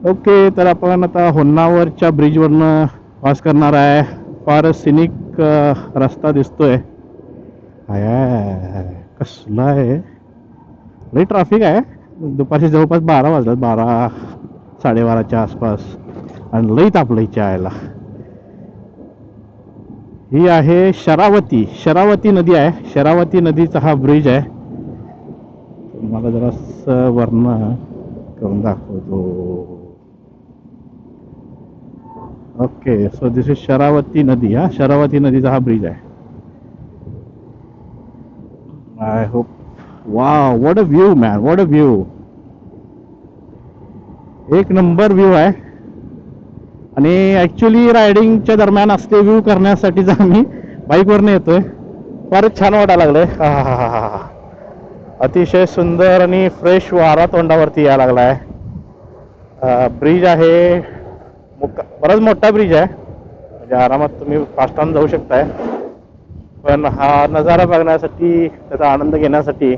Okay, तर आपण आता होन्नावरच्या ब्रिजवरनं क्रॉस करणार आहे. फार सिनिक रस्ता दिसतोय. आय कसला आहे, लई ट्रॅफिक आहे. दुपारची जवळपास 12 वाजतात, 12-12:30च्या आसपास, आणि लई तापलं इथे यायला. ही आहे शरावती नदी आहे. शरावती नदीचा हा ब्रिज आहे. मला जरा वर्ण करून दाखवतो. Okay, so this is Sharavati नदी. हा शरावती नदीचा हा ब्रिज आहे. I hope, wow, what a view man, what a view. एक नंबर व्ह्यू आहे. आणि ॲक्च्युली रायडिंगच्या दरम्यान असते व्ह्यू करण्यासाठीच आम्ही बाईकवरनं येतोय. फारच छान वाटायला लागलंय. हा हा हा हा हा, अतिशय सुंदर आणि फ्रेश वारा तोंडावरती यायला लागलाय. ब्रिज आहे, बराच मोठा ब्रिज आहे, म्हणजे आरामात तुम्ही फास्टानं जाऊ शकताय. पण हा नजारा बघण्यासाठी, त्याचा आनंद घेण्यासाठी